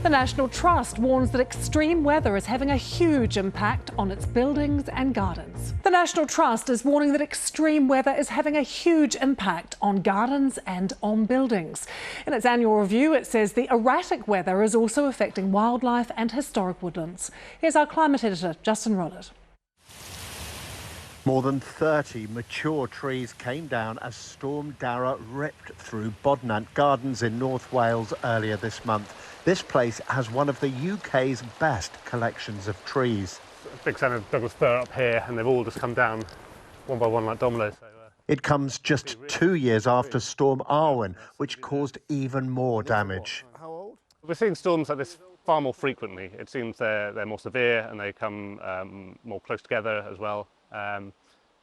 The National Trust warns that extreme weather is having a huge impact on its buildings and gardens. The National Trust is warning that extreme weather is having a huge impact on gardens and on buildings. In its annual review, it says the erratic weather is also affecting wildlife and historic woodlands. Here's our climate editor, Justin Rollett. More than 30 mature trees came down as Storm Dara ripped through Bodnant Gardens in North Wales earlier this month. This place has one of the UK's best collections of trees. A big stand of Douglas fir up here, and they've all just come down one by one like dominoes. It comes just 2 years after Storm Arwen, which caused even more damage. How old? We're seeing storms like this far more frequently. It seems they're more severe and they come more close together as well.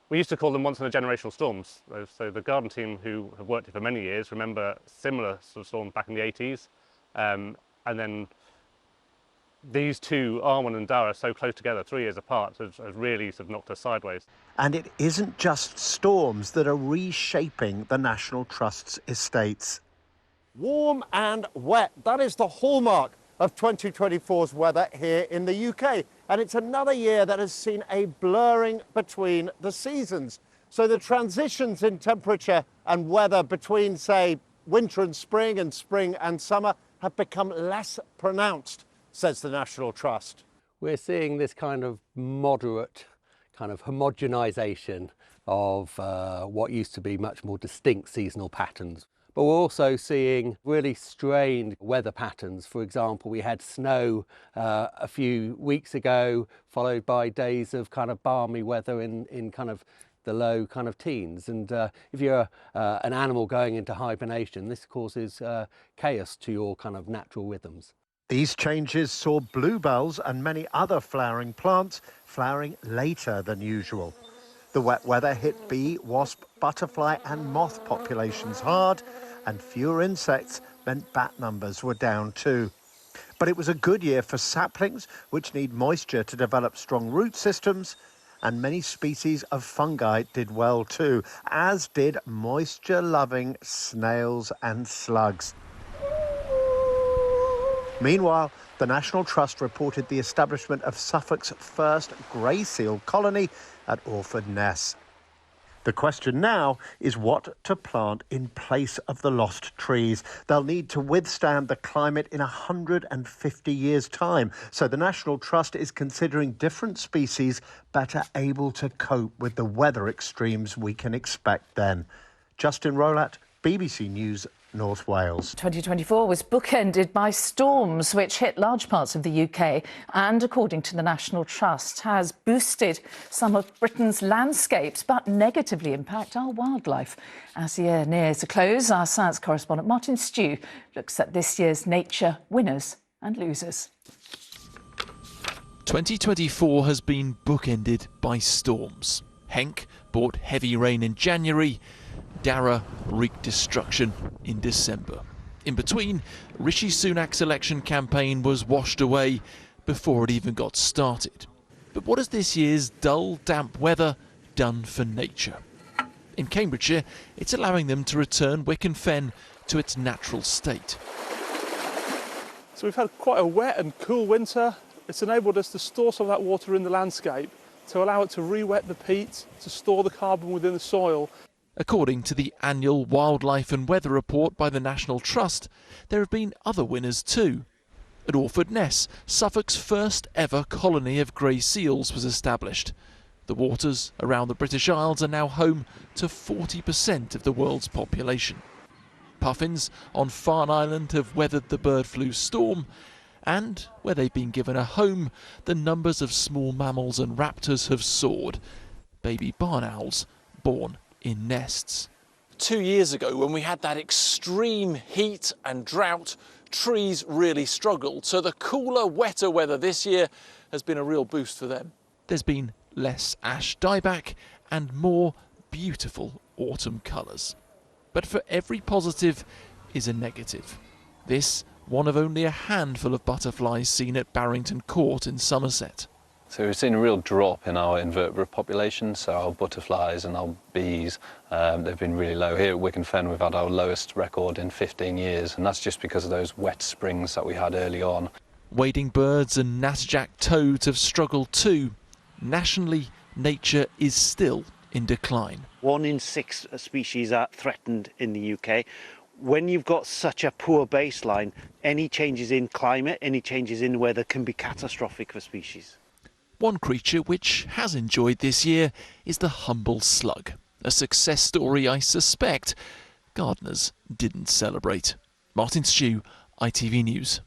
We used to call them once-in-a-generational storms. So the garden team who have worked here for many years remember similar sort of storms back in the 80s. And then these two, Arwen and Dara, so close together, 3 years apart, has really sort of knocked us sideways. And it isn't just storms that are reshaping the National Trust's estates. Warm and wet, that is the hallmark of 2024's weather here in the UK. And it's another year that has seen a blurring between the seasons. So the transitions in temperature and weather between, say, winter and spring and summer have become less pronounced, says the National Trust. We're seeing this kind of moderate kind of homogenisation of what used to be much more distinct seasonal patterns. But we're also seeing really strained weather patterns. For example, we had snow a few weeks ago, followed by days of kind of balmy weather in kind of the low kind of teens. And if you're an animal going into hibernation, this causes chaos to your kind of natural rhythms. These changes saw bluebells and many other flowering plants flowering later than usual. The wet weather hit bee, wasp, butterfly and moth populations hard, and fewer insects meant bat numbers were down too. But it was a good year for saplings, which need moisture to develop strong root systems, and many species of fungi did well too, as did moisture-loving snails and slugs. Meanwhile, the National Trust reported the establishment of Suffolk's first grey seal colony at Orford Ness. The question now is what to plant in place of the lost trees. They'll need to withstand the climate in 150 years' time. So the National Trust is considering different species better able to cope with the weather extremes we can expect then. Justin Rollett, BBC News, North Wales. 2024 was bookended by storms which hit large parts of the UK and, according to the National Trust, has boosted some of Britain's landscapes but negatively impact our wildlife. As the year nears a close, our science correspondent Martin Stew looks at this year's nature winners and losers. 2024 has been bookended by storms. Henk brought heavy rain in January. Dara wreaked destruction in December. In between, Rishi Sunak's election campaign was washed away before it even got started. But what has this year's dull, damp weather done for nature? In Cambridgeshire, it's allowing them to return Wick and Fen to its natural state. So we've had quite a wet and cool winter. It's enabled us to store some of that water in the landscape, to allow it to re-wet the peat, to store the carbon within the soil. According to the annual Wildlife and Weather Report by the National Trust, there have been other winners too. At Orford Ness, Suffolk's first ever colony of grey seals was established. The waters around the British Isles are now home to 40% of the world's population. Puffins on Farne Island have weathered the bird flu storm, and where they've been given a home, the numbers of small mammals and raptors have soared. Baby barn owls born in nests. 2 years ago, when we had that extreme heat and drought, trees really struggled. So the cooler, wetter weather this year has been a real boost for them. There's been less ash dieback and more beautiful autumn colours. But for every positive is a negative. This, one of only a handful of butterflies seen at Barrington Court in Somerset. So we've seen a real drop in our invertebrate population, so our butterflies and our bees, they've been really low. Here at Wick and Fen we've had our lowest record in 15 years, and that's just because of those wet springs that we had early on. Wading birds and natterjack toads have struggled too. Nationally, nature is still in decline. 1 in 6 species are threatened in the UK. When you've got such a poor baseline, any changes in climate, any changes in weather can be catastrophic for species. One creature which has enjoyed this year is the humble slug, a success story I suspect gardeners didn't celebrate. Martin Stew, ITV News.